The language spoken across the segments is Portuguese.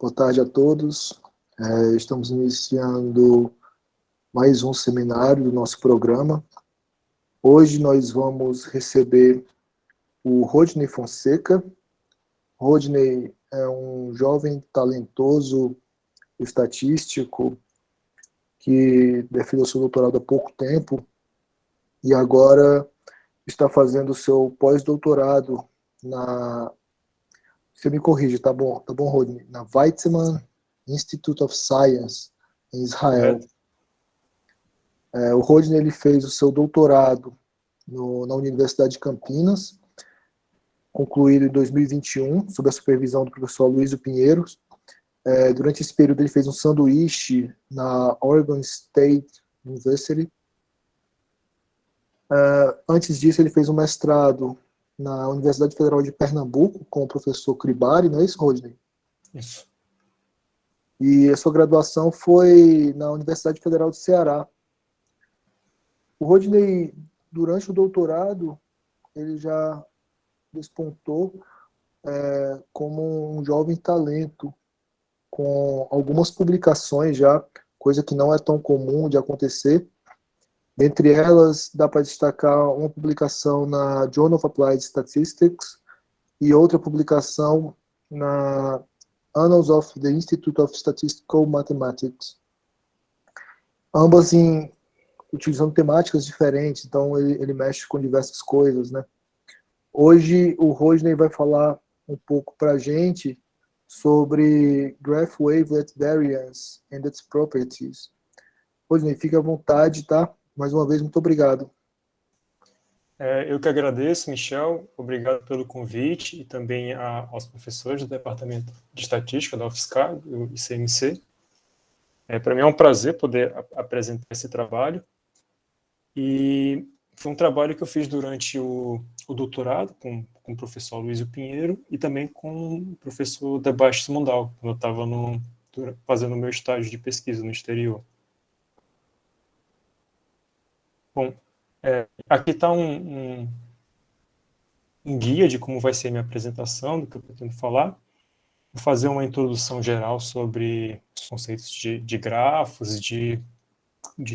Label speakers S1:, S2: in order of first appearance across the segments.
S1: Boa tarde a todos. Estamos iniciando mais um seminário do nosso programa. Hoje nós vamos receber o Rodney Fonseca. Rodney é um jovem talentoso estatístico que defendeu seu doutorado há pouco tempo e agora está fazendo o seu pós-doutorado na... Você me corrige, tá bom, Rodney? Na Weizmann Institute of Science, em Israel. O Rodney ele fez o seu doutorado na Universidade de Campinas, concluído em 2021, sob a supervisão do professor Luiz Pinheiro. Durante esse período ele fez um sanduíche na Oregon State University. Antes disso ele fez um mestrado na Universidade Federal de Pernambuco com o professor Cribari, não é isso, Rodney?
S2: Isso.
S1: E a sua graduação foi na Universidade Federal do Ceará. O Rodney, durante o doutorado, ele já despontou como um jovem talento, com algumas publicações já, coisa que não é tão comum de acontecer. Dentre elas, dá para destacar uma publicação na Journal of Applied Statistics e outra publicação na Annals of the Institute of Statistical Mathematics. Ambas utilizando temáticas diferentes, então ele mexe com diversas coisas, né? Hoje o Rodney vai falar um pouco para a gente sobre Graph Wavelet Variance and its Properties. Rodney, fique à vontade, tá? Mais uma vez, muito obrigado.
S2: Eu que agradeço, Michel. Obrigado pelo convite e também aos professores do Departamento de Estatística da UFSCar, do ICMC. Para mim é um prazer poder apresentar esse trabalho. E foi um trabalho que eu fiz durante o doutorado com o professor Luiz Pinheiro e também com o professor Debaixo Mundal, quando eu estava fazendo o meu estágio de pesquisa no exterior. Bom, aqui está um guia de como vai ser a minha apresentação, do que eu pretendo falar. Vou fazer uma introdução geral sobre os conceitos de grafos, de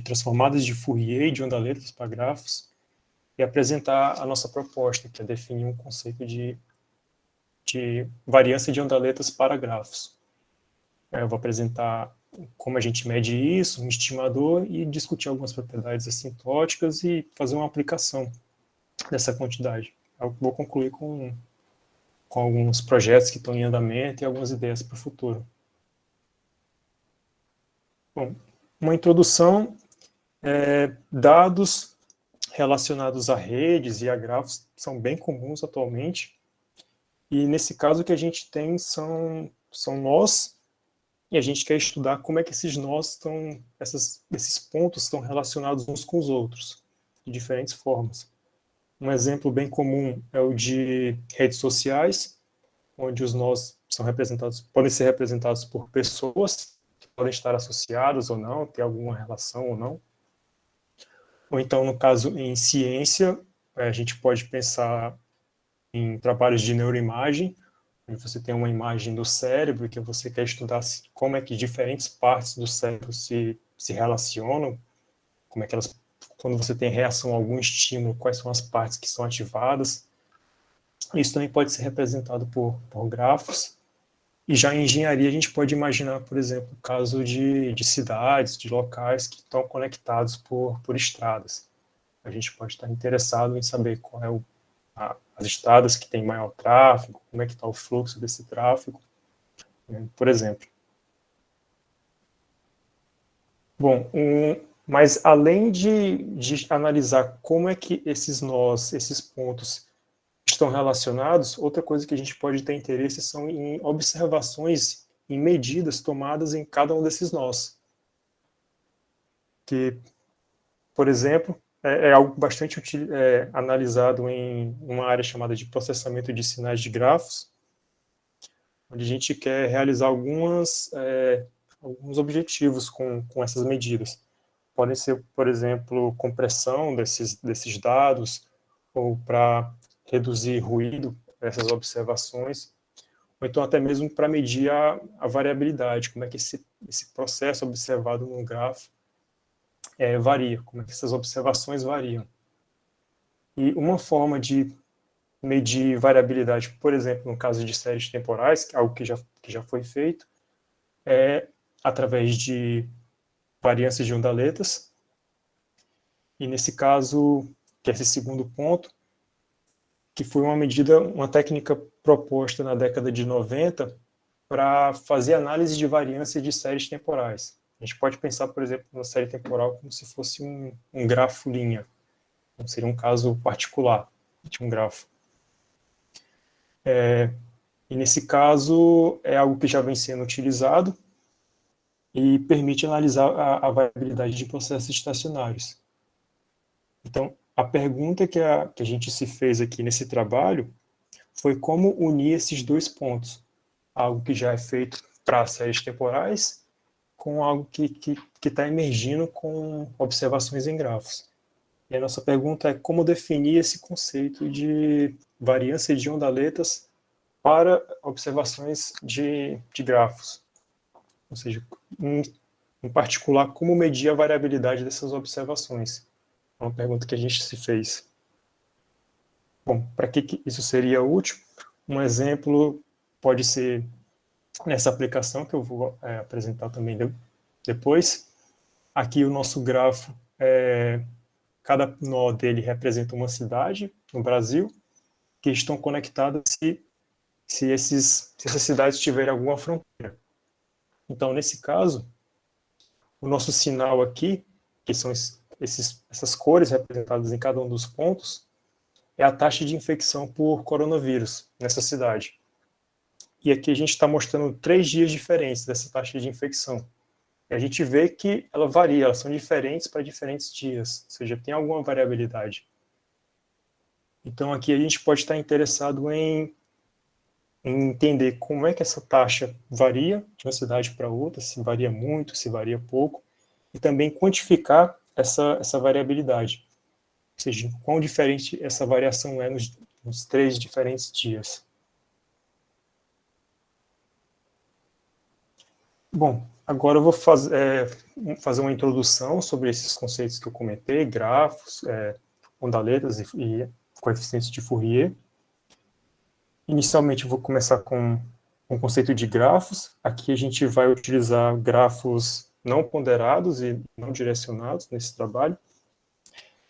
S2: transformadas de Fourier, de onda-letras para grafos, e apresentar a nossa proposta, que é definir um conceito de variância de onda-letras para grafos. Eu vou apresentar como a gente mede isso, um estimador, e discutir algumas propriedades assintóticas e fazer uma aplicação dessa quantidade. Eu vou concluir com alguns projetos que estão em andamento e algumas ideias para o futuro. Bom, uma introdução, dados relacionados a redes e a grafos são bem comuns atualmente, e nesse caso o que a gente tem são nós, e a gente quer estudar como é que esses nós esses pontos estão relacionados uns com os outros, de diferentes formas. Um exemplo bem comum é o de redes sociais, onde os nós podem ser representados por pessoas que podem estar associados ou não, ter alguma relação ou não. Ou então, no caso, em ciência, a gente pode pensar em trabalhos de neuroimagem, onde você tem uma imagem do cérebro que você quer estudar como é que diferentes partes do cérebro se relacionam, como é que elas, quando você tem reação a algum estímulo, quais são as partes que são ativadas. Isso também pode ser representado por grafos. E já em engenharia a gente pode imaginar, por exemplo, o caso de cidades, de locais que estão conectados por estradas. A gente pode estar interessado em saber qual é as estradas que têm maior tráfego, como é que está o fluxo desse tráfego, por exemplo. Bom, mas além de analisar como é que esses nós, esses pontos estão relacionados, outra coisa que a gente pode ter interesse são em observações, em medidas tomadas em cada um desses nós. Que, por exemplo, é algo bastante analisado em uma área chamada de processamento de sinais de grafos, onde a gente quer realizar alguns objetivos com essas medidas. Podem ser, por exemplo, compressão desses dados, ou para reduzir ruído dessas observações, ou então até mesmo para medir a variabilidade, como é que esse processo observado no grafo varia, como é que essas observações variam. E uma forma de medir variabilidade, por exemplo, no caso de séries temporais, algo que já foi feito, é através de variâncias de ondaletas. E nesse caso, que é esse segundo ponto, que foi uma técnica proposta na década de 90 para fazer análise de variância de séries temporais. A gente pode pensar, por exemplo, na série temporal como se fosse um grafo linha. Então, seria um caso particular de um grafo. E nesse caso, é algo que já vem sendo utilizado e permite analisar a variabilidade de processos estacionários. Então, a pergunta que a gente se fez aqui nesse trabalho foi como unir esses dois pontos. Algo que já é feito para séries temporais com algo que está emergindo com observações em grafos. E a nossa pergunta é como definir esse conceito de variância de ondaletas para observações de grafos. Ou seja, em particular, como medir a variabilidade dessas observações. É uma pergunta que a gente se fez. Bom, para que isso seria útil? Um exemplo pode ser nessa aplicação que eu vou apresentar também depois. Aqui o nosso grafo, cada nó dele representa uma cidade no Brasil que estão conectadas se essas cidades tiverem alguma fronteira. Então, nesse caso, o nosso sinal aqui, que são essas cores representadas em cada um dos pontos, é a taxa de infecção por coronavírus nessa cidade. E aqui a gente está mostrando 3 dias diferentes dessa taxa de infecção. E a gente vê que ela varia, elas são diferentes para diferentes dias, ou seja, tem alguma variabilidade. Então aqui a gente pode estar interessado em entender como é que essa taxa varia de uma cidade para outra, se varia muito, se varia pouco, e também quantificar essa variabilidade. Ou seja, quão diferente essa variação é nos 3 diferentes dias. Bom, agora eu vou fazer uma introdução sobre esses conceitos que eu comentei, grafos, ondaletas e coeficientes de Fourier. Inicialmente eu vou começar com o conceito de grafos. Aqui a gente vai utilizar grafos não ponderados e não direcionados nesse trabalho.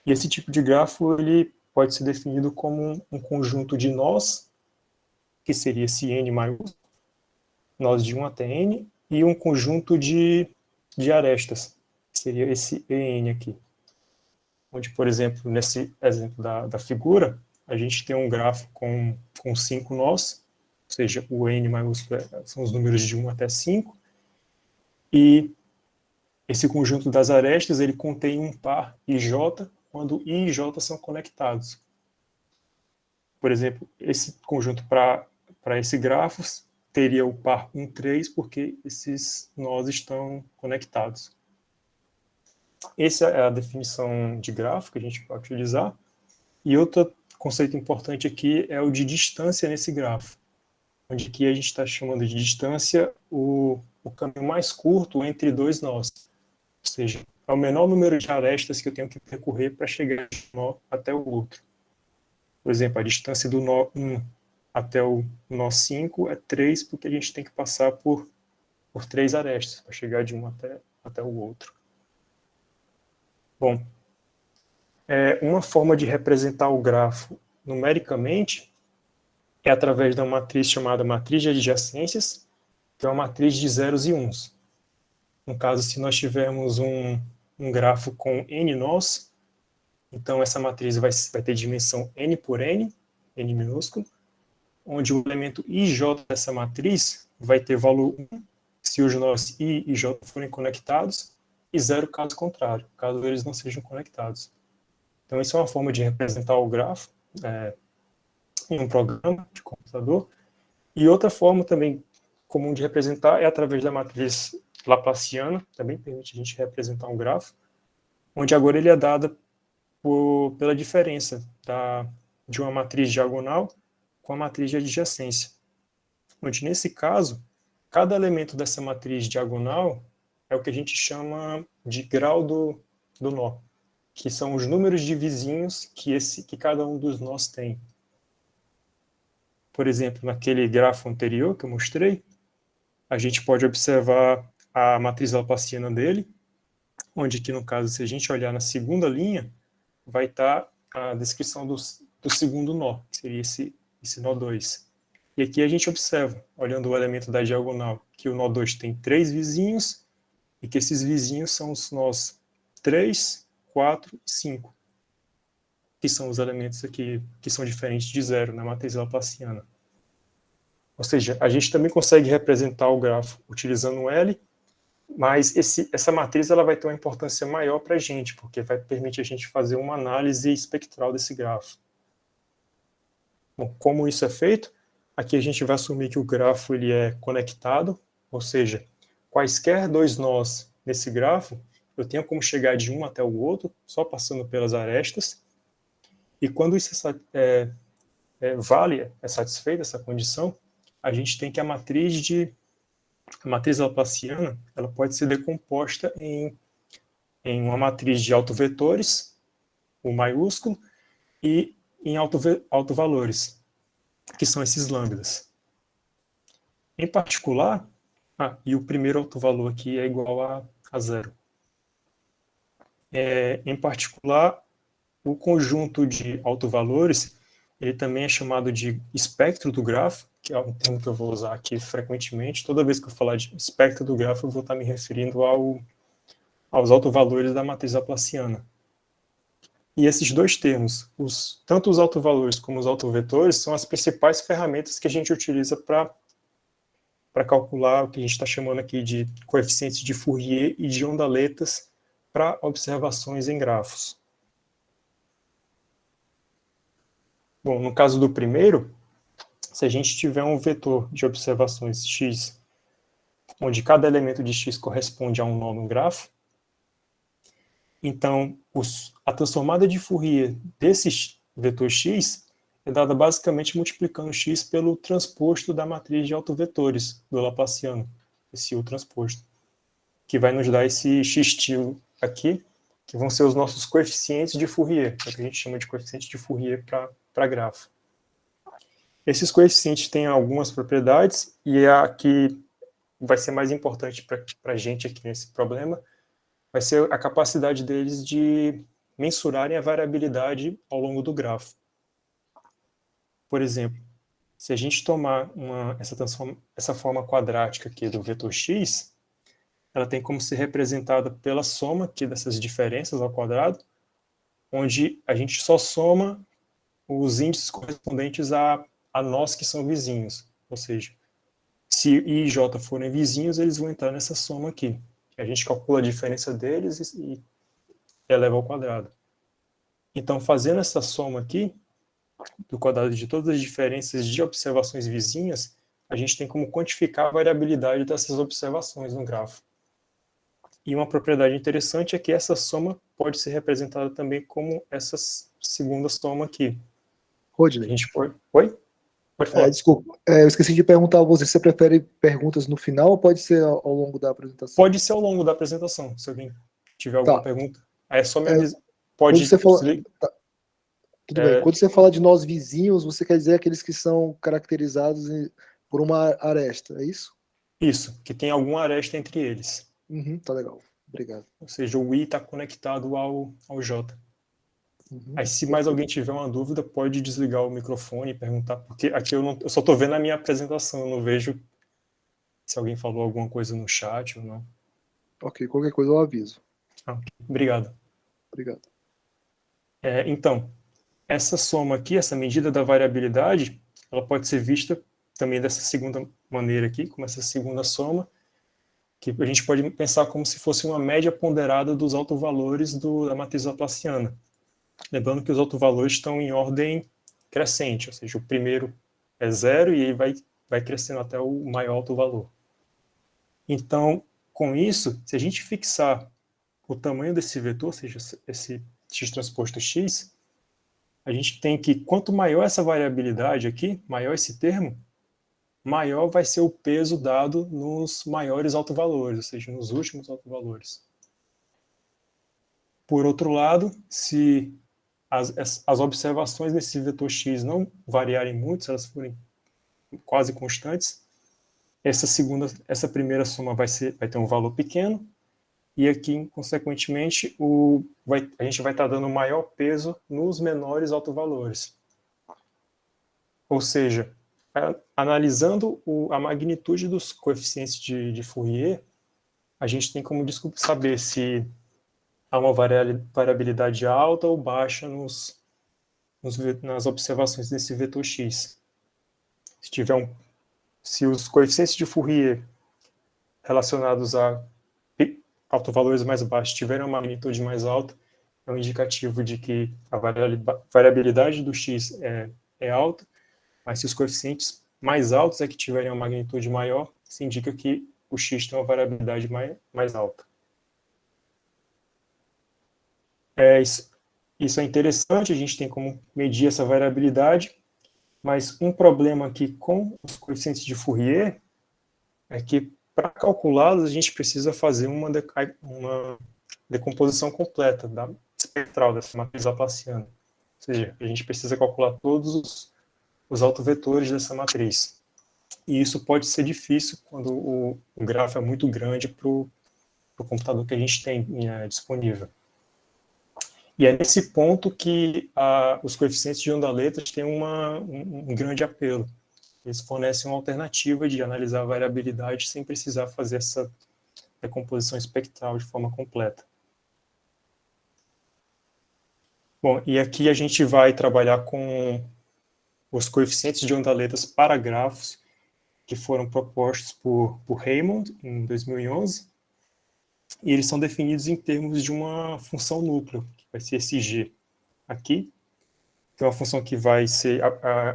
S2: E esse tipo de grafo ele pode ser definido como um conjunto de nós, que seria esse N maiúsculo, nós de 1 até N, e um conjunto de arestas, que seria esse EN aqui. Onde, por exemplo, nesse exemplo da figura, a gente tem um grafo com 5 nós, ou seja, o N maiúsculo são os números de 1 até 5, e esse conjunto das arestas ele contém um par IJ, quando I e J são conectados. Por exemplo, esse conjunto para esse grafo teria o par 1, 3, porque esses nós estão conectados. Essa é a definição de grafo que a gente vai utilizar. E outro conceito importante aqui é o de distância nesse grafo, onde aqui a gente está chamando de distância o caminho mais curto entre dois nós. Ou seja, é o menor número de arestas que eu tenho que percorrer para chegar de um nó até o outro. Por exemplo, a distância do nó 1 até o nó 5 é 3, porque a gente tem que passar por 3 arestas para chegar de um até o outro. Bom, uma forma de representar o grafo numericamente é através de uma matriz chamada matriz de adjacências, que é uma matriz de zeros e uns. No caso, se nós tivermos um grafo com n nós, então essa matriz vai ter dimensão n por n minúsculo, onde o elemento ij dessa matriz vai ter valor 1 se os nós i e j forem conectados, e 0 caso contrário, caso eles não sejam conectados. Então, isso é uma forma de representar o grafo em um programa de computador. E outra forma também comum de representar é através da matriz laplaciana, também permite a gente representar um grafo, onde agora ele é dado pela diferença de uma matriz diagonal com a matriz de adjacência. onde, nesse caso, cada elemento dessa matriz diagonal é o que a gente chama de grau do nó, que são os números de vizinhos que cada um dos nós tem. Por exemplo, naquele grafo anterior que eu mostrei, a gente pode observar a matriz laplaciana dele, onde aqui, no caso, se a gente olhar na segunda linha, vai estar a descrição do segundo nó, que seria esse nó 2. E aqui a gente observa, olhando o elemento da diagonal, que o nó 2 tem 3 vizinhos, e que esses vizinhos são os nós 3, 4 e 5, que são os elementos aqui que são diferentes de zero na matriz laplaciana. Ou seja, a gente também consegue representar o grafo utilizando o L, mas essa matriz ela vai ter uma importância maior para a gente, porque vai permitir a gente fazer uma análise espectral desse grafo. Bom, como isso é feito? Aqui a gente vai assumir que o grafo ele é conectado, ou seja, quaisquer dois nós nesse grafo, eu tenho como chegar de um até o outro, só passando pelas arestas, e quando isso é satisfeita essa condição, a gente tem que a matriz laplaciana ela pode ser decomposta em uma matriz de autovetores, o maiúsculo, e em autovalores, que são esses lambdas. Em particular, e o primeiro autovalor aqui é igual a zero. Em particular, o conjunto de autovalores ele também é chamado de espectro do grafo, que é um termo que eu vou usar aqui frequentemente. Toda vez que eu falar de espectro do grafo, eu vou estar me referindo aos autovalores da matriz laplaciana. E esses dois termos, tanto os autovalores como os autovetores, são as principais ferramentas que a gente utiliza para calcular o que a gente está chamando aqui de coeficientes de Fourier e de ondaletas para observações em grafos. Bom, no caso do primeiro, se a gente tiver um vetor de observações x, onde cada elemento de x corresponde a um nó no grafo, então a transformada de Fourier desse vetor x é dada basicamente multiplicando x pelo transposto da matriz de autovetores do Laplaciano, esse U transposto, que vai nos dar esse x-tilo aqui, que vão ser os nossos coeficientes de Fourier, que a gente chama de coeficiente de Fourier para grafo. Esses coeficientes têm algumas propriedades, e a que vai ser mais importante para a gente aqui nesse problema vai ser a capacidade deles de mensurarem a variabilidade ao longo do grafo. Por exemplo, se a gente tomar essa forma quadrática aqui do vetor x, ela tem como ser representada pela soma aqui dessas diferenças ao quadrado, onde a gente só soma os índices correspondentes a nós que são vizinhos. Ou seja, se I e J forem vizinhos, eles vão entrar nessa soma aqui. A gente calcula a diferença deles e eleva ao quadrado. Então, fazendo essa soma aqui, do quadrado de todas as diferenças de observações vizinhas, a gente tem como quantificar a variabilidade dessas observações no grafo. E uma propriedade interessante é que essa soma pode ser representada também como essa segunda soma aqui.
S1: Rodney.
S2: A gente pode... Oi? Pode falar.
S1: Desculpa, eu esqueci de perguntar a você, você prefere perguntas no final ou pode ser ao longo da apresentação?
S2: Pode ser ao longo da apresentação, se alguém tiver alguma pergunta. Aí é só me avisar. Pode
S1: você fala... Tudo bem. Quando você fala de nós vizinhos, você quer dizer aqueles que são caracterizados por uma aresta, é isso?
S2: Isso, que tem alguma aresta entre eles.
S1: Tá legal. Obrigado.
S2: Ou seja, o I está conectado ao J. Aí, se mais alguém tiver uma dúvida, pode desligar o microfone e perguntar, porque aqui eu só estou vendo a minha apresentação, eu não vejo se alguém falou alguma coisa no chat ou não.
S1: Ok, qualquer coisa eu aviso.
S2: Obrigado.
S1: Obrigado.
S2: Então, essa soma aqui, essa medida da variabilidade, ela pode ser vista também dessa segunda maneira aqui, como essa segunda soma, que a gente pode pensar como se fosse uma média ponderada dos autovalores da matriz laplaciana. Lembrando que os autovalores estão em ordem crescente, ou seja, o primeiro é zero e aí vai crescendo até o maior autovalor. Então, com isso, se a gente fixar o tamanho desse vetor, ou seja, esse x transposto x, a gente tem que, quanto maior essa variabilidade aqui, maior esse termo, maior vai ser o peso dado nos maiores autovalores, ou seja, nos últimos autovalores. Por outro lado, se as observações nesse vetor x não variarem muito, se elas forem quase constantes, essa primeira soma vai ter um valor pequeno, e aqui, consequentemente, a gente vai estar dando maior peso nos menores autovalores. Ou seja, analisando a magnitude dos coeficientes de Fourier, a gente tem como saber se há uma variabilidade alta ou baixa nas observações desse vetor x. Se os coeficientes de Fourier relacionados a autovalores mais baixos tiverem uma magnitude mais alta, é um indicativo de que a variabilidade do x é alta, mas se os coeficientes mais altos é que tiverem uma magnitude maior, isso indica que o x tem uma variabilidade mais alta. Isso é interessante, a gente tem como medir essa variabilidade, mas um problema aqui com os coeficientes de Fourier é que, para calculá-los, a gente precisa fazer uma decomposição completa espectral dessa matriz laplaciana. Ou seja, a gente precisa calcular todos os autovetores dessa matriz. E isso pode ser difícil quando o grafo é muito grande para o computador que a gente tem disponível. E é nesse ponto que os coeficientes de onda-letras têm um grande apelo. Eles fornecem uma alternativa de analisar a variabilidade sem precisar fazer essa decomposição espectral de forma completa. Bom, e aqui a gente vai trabalhar com os coeficientes de onda-letras para grafos que foram propostos por Raymond em 2011, e eles são definidos em termos de uma função núcleo, que vai ser esse G aqui, que é uma função que vai ser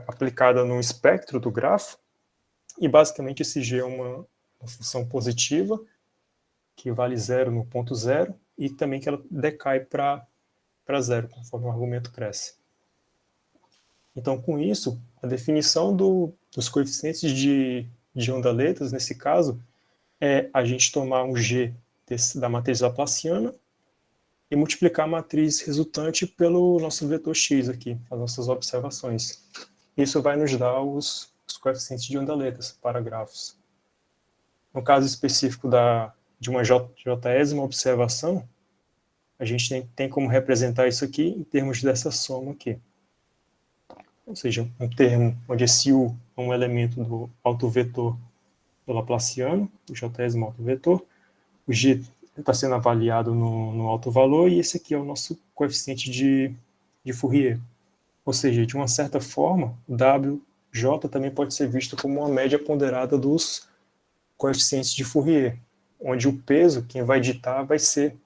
S2: aplicada no espectro do grafo, e basicamente esse G é uma função positiva, que vale 0 no ponto 0, e também que ela decai para 0, conforme o argumento cresce. Então, com isso, a definição dos coeficientes de onda-letras, nesse caso, é a gente tomar um G da matriz laplaciana e multiplicar a matriz resultante pelo nosso vetor x aqui, as nossas observações. Isso vai nos dar os coeficientes de onda-letras para grafos. No caso específico de uma jésima observação, a gente tem como representar isso aqui em termos dessa soma aqui. Ou seja, um termo onde esse u é um elemento do autovetor do Laplaciano, o jésimo autovetor, o g está sendo avaliado no autovalor, e esse aqui é o nosso coeficiente de Fourier. Ou seja, de uma certa forma, o WJ também pode ser visto como uma média ponderada dos coeficientes de Fourier, onde o peso, quem vai ditar, vai ser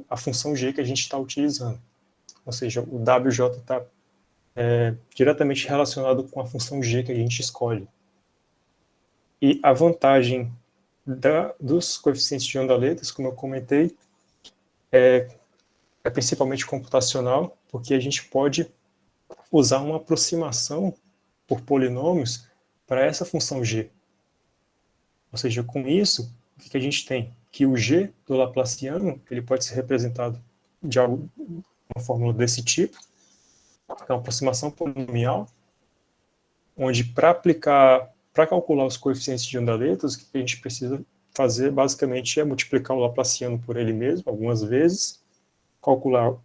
S2: a função g que a gente está utilizando. Ou seja, o WJ está diretamente relacionado com a função g que a gente escolhe. E a vantagem dos coeficientes de onda-letras, como eu comentei, é principalmente computacional, porque a gente pode usar uma aproximação por polinômios para essa função g. Ou seja, com isso, o que a gente tem? Que o g do Laplaciano ele pode ser representado de uma fórmula desse tipo, é uma aproximação polinomial, onde para calcular os coeficientes de onda-letras, o que a gente precisa fazer basicamente é multiplicar o Laplaciano por ele mesmo algumas vezes, calcular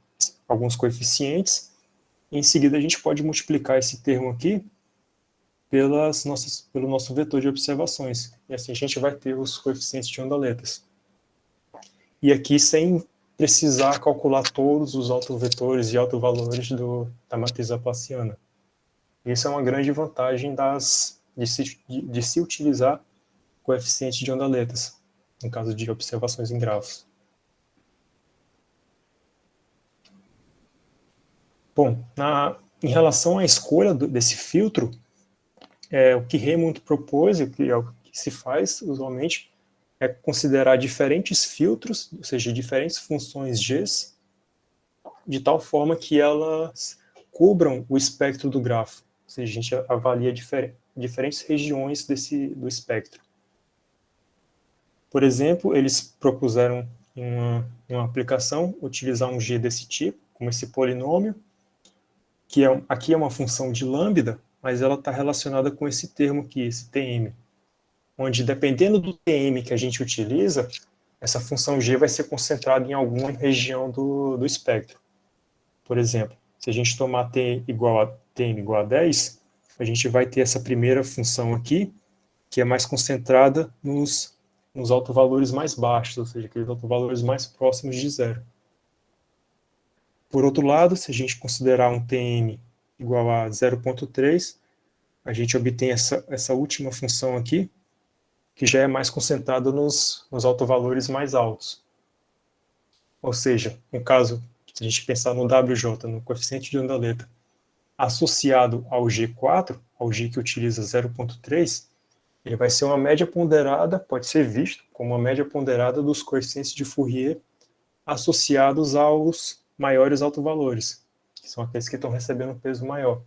S2: alguns coeficientes, e em seguida a gente pode multiplicar esse termo aqui pelo nosso vetor de observações. E assim a gente vai ter os coeficientes de onda-letras. E aqui sem precisar calcular todos os autovetores e autovalores da matriz laplaciana. Isso é uma grande vantagem de se utilizar coeficientes de onda-letras, no caso de observações em grafos. Bom, em relação à escolha desse filtro, o que Raymond propôs, o que se faz usualmente, é considerar diferentes filtros, ou seja, diferentes funções G, de tal forma que elas cubram o espectro do grafo. Ou seja, a gente avalia diferentes regiões do espectro. Por exemplo, eles propuseram em uma aplicação utilizar um G desse tipo, como esse polinômio, que aqui é uma função de lambda, mas ela está relacionada com esse termo aqui, esse Tm, onde dependendo do Tm que a gente utiliza, essa função G vai ser concentrada em alguma região do espectro. Por exemplo, se a gente tomar Tm igual a 10, a gente vai ter essa primeira função aqui, que é mais concentrada nos autovalores mais baixos, ou seja, aqueles autovalores mais próximos de zero. Por outro lado, se a gente considerar um Tm igual a 0,3, a gente obtém essa última função aqui, que já é mais concentrada nos autovalores mais altos. Ou seja, no caso, se a gente pensar no WJ, no coeficiente de onda-leta, associado ao G4, ao G que utiliza 0,3, ele vai ser uma média ponderada, pode ser visto como uma média ponderada dos coeficientes de Fourier associados aos maiores autovalores, que são aqueles que estão recebendo um peso maior.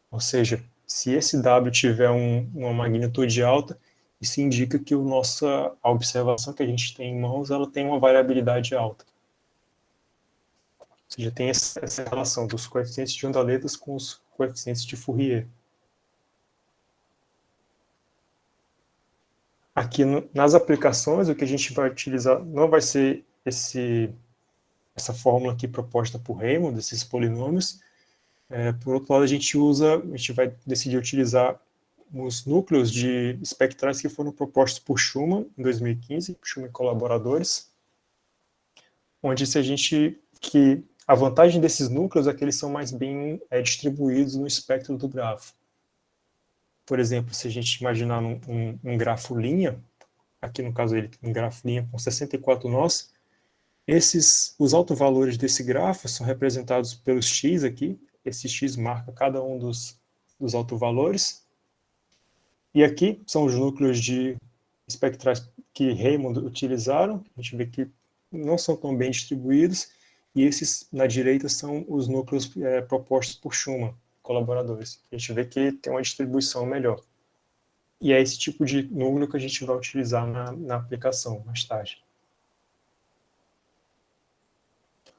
S2: Ou seja, se esse W tiver uma magnitude alta, isso indica que a observação que a gente tem em mãos, ela tem uma variabilidade alta. Ou seja, tem essa relação dos coeficientes de onda-letas com os coeficientes de Fourier. Aqui nas aplicações, o que a gente vai utilizar não vai ser essa fórmula aqui proposta por Raymonde, desses polinômios. Por outro lado, a gente vai decidir utilizar os núcleos de espectrais que foram propostos por Schumann em 2015, Schumann e colaboradores, onde que a vantagem desses núcleos é que eles são mais bem distribuídos no espectro do grafo. Por exemplo, se a gente imaginar um grafo linha, aqui no caso ele um grafo linha com 64 nós, os autovalores desse grafo são representados pelos x aqui, esse x marca cada um dos autovalores, e aqui são os núcleos de espectrais que Raymonde utilizaram, a gente vê que não são tão bem distribuídos, e esses na direita são os núcleos propostos por Schumann, colaboradores. A gente vê que tem uma distribuição melhor. E é esse tipo de núcleo que a gente vai utilizar na aplicação mais tarde.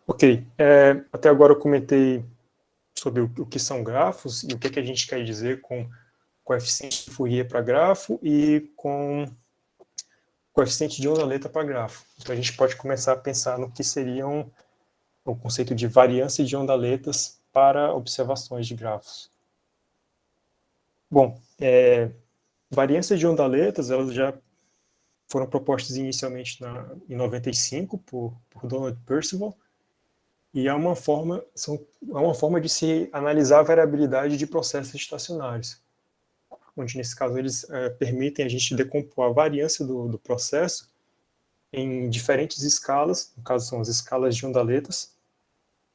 S2: Ok, até agora eu comentei sobre o que são grafos e o que a gente quer dizer com coeficiente de Fourier para grafo e com coeficiente de onda-leta para grafo. Então a gente pode começar a pensar no que seriam o conceito de variância de onda-letas para observações de grafos. Bom, variâncias de onda-letas, elas já foram propostas inicialmente em 95 por Donald Percival, e é uma forma de se analisar a variabilidade de processos estacionários, onde nesse caso eles permitem a gente decompor a variância do processo em diferentes escalas, no caso são as escalas de onda-letas,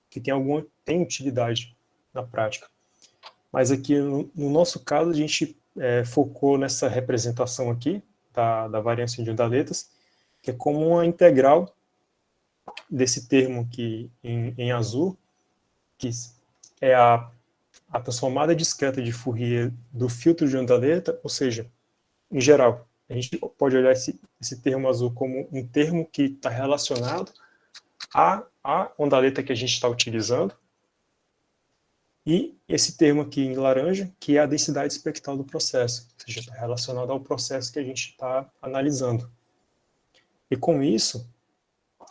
S2: que tem utilidade na prática. Mas aqui, no nosso caso, a gente focou nessa representação aqui, da variância de onda-letas, que é como uma integral desse termo aqui em azul, que é a transformada discreta de Fourier do filtro de onda-leta, ou seja, em geral, a gente pode olhar esse termo azul como um termo que está relacionado à onda-leta que a gente está utilizando, e esse termo aqui em laranja, que é a densidade espectral do processo, ou seja, está relacionado ao processo que a gente está analisando. E com isso,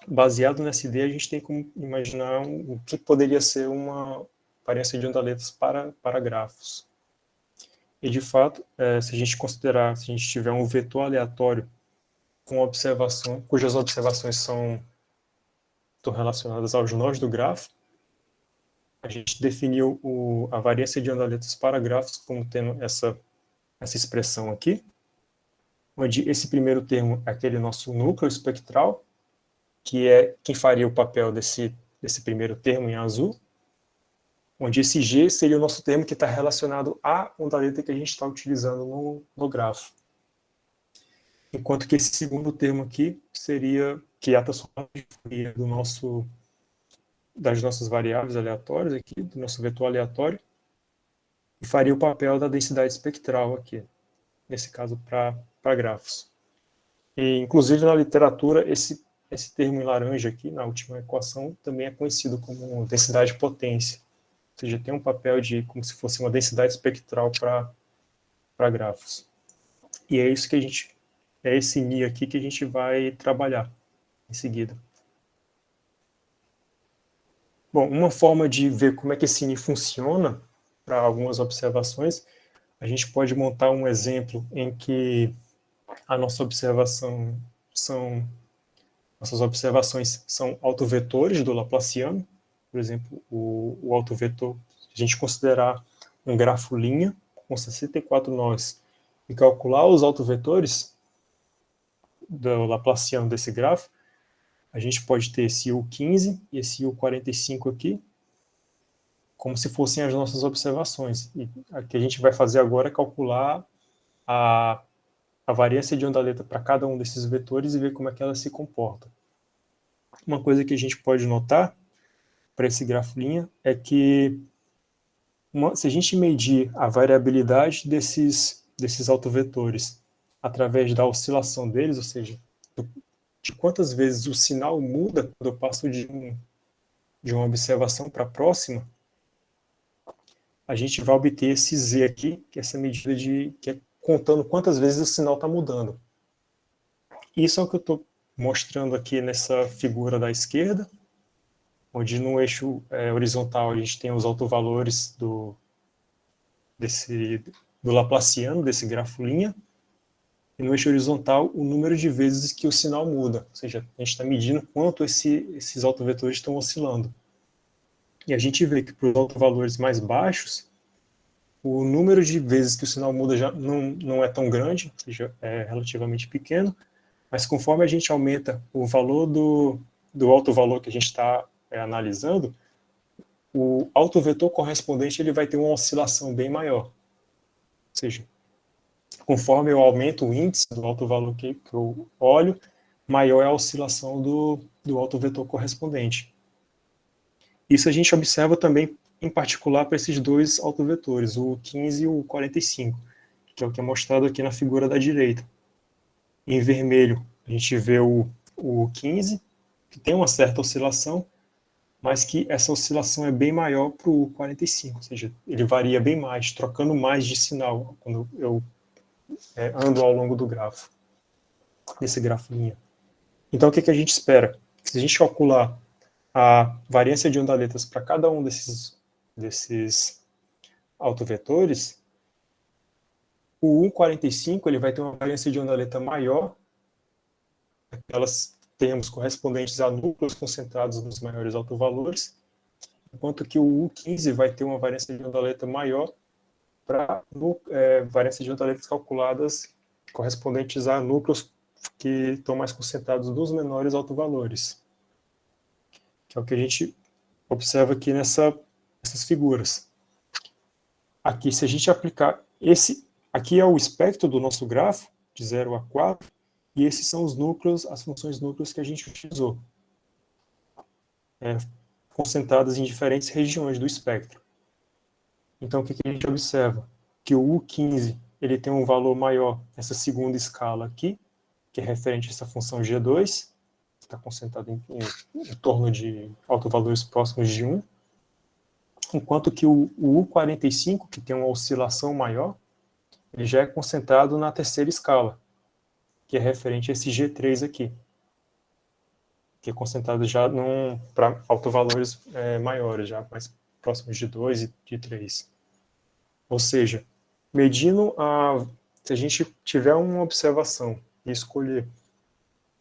S2: baseado nessa ideia, a gente tem como imaginar o que poderia ser uma variância de onda-letas para grafos. E, de fato, se a gente tiver um vetor aleatório cujas observações estão relacionadas aos nós do grafo, a gente definiu a variância de onda-letas para grafos como tendo essa expressão aqui, onde esse primeiro termo é aquele nosso núcleo espectral, que é quem faria o papel desse primeiro termo em azul, onde esse G seria o nosso termo que está relacionado à onda-leta que a gente está utilizando no grafo. Enquanto que esse segundo termo aqui seria que é a transformada de Fourier das nossas variáveis aleatórias aqui, do nosso vetor aleatório, e faria o papel da densidade espectral aqui, nesse caso para grafos. E, inclusive, na literatura, esse termo em laranja aqui, na última equação, também é conhecido como densidade potência. Ou seja, tem um papel de como se fosse uma densidade espectral para grafos. E é isso que é esse NI aqui que a gente vai trabalhar em seguida. Bom, uma forma de ver como é que esse NI funciona, para algumas observações, a gente pode montar um exemplo em que a nossa observação nossas observações são autovetores do Laplaciano. Por exemplo, o autovetor, se a gente considerar um grafo linha com 64 nós e calcular os autovetores do Laplaciano desse grafo, a gente pode ter esse U15 e esse U45 aqui, como se fossem as nossas observações. E o que a gente vai fazer agora é calcular a variância de ondaleta para cada um desses vetores e ver como é que ela se comporta. Uma coisa que a gente pode notar para esse grafo linha é que se a gente medir a variabilidade desses autovetores através da oscilação deles, ou seja, de quantas vezes o sinal muda quando eu passo de uma observação para a próxima, a gente vai obter esse Z aqui, que é essa medida que é contando quantas vezes o sinal está mudando. Isso é o que eu estou mostrando aqui nessa figura da esquerda, onde no eixo horizontal a gente tem os autovalores do Laplaciano, desse grafo linha, e no eixo horizontal o número de vezes que o sinal muda, ou seja, a gente está medindo quanto esses autovetores estão oscilando. E a gente vê que para os autovalores mais baixos, o número de vezes que o sinal muda já não é tão grande, ou seja, é relativamente pequeno, mas conforme a gente aumenta o valor do autovalor que a gente está analisando, o autovetor correspondente ele vai ter uma oscilação bem maior. Ou seja, conforme eu aumento o índice do autovalor que eu olho, maior é a oscilação do autovetor correspondente. Isso a gente observa também, em particular, para esses dois autovetores, o 15 e o 45, que é o que é mostrado aqui na figura da direita. Em vermelho, a gente vê o 15, que tem uma certa oscilação, mas que essa oscilação é bem maior para o 45, ou seja, ele varia bem mais, trocando mais de sinal quando eu ando ao longo do grafo, desse grafo linha. Então, o que a gente espera? Se a gente calcular a variância de ondaletas para cada um desses autovetores, o 1,45 ele vai ter uma variância de ondaleta maior, aquelas termos correspondentes a núcleos concentrados nos maiores autovalores, enquanto que o U15 vai ter uma variância de ondaleta maior para variância de ondaletas calculadas correspondentes a núcleos que estão mais concentrados nos menores autovalores, que é o que a gente observa aqui nessas figuras. Aqui, se a gente aplicar aqui é o espectro do nosso grafo, de 0 a 4, e esses são os núcleos, as funções núcleos que a gente utilizou, concentradas em diferentes regiões do espectro. Então, o que a gente observa? Que o U15 ele tem um valor maior nessa segunda escala aqui, que é referente a essa função G2, que está concentrada em torno de autovalores próximos de 1, enquanto que o U45, que tem uma oscilação maior, ele já é concentrado na terceira escala, que é referente a esse G3 aqui, que é concentrado já para autovalores maiores, já mais próximos de 2 e de 3. Ou seja, se a gente tiver uma observação e escolher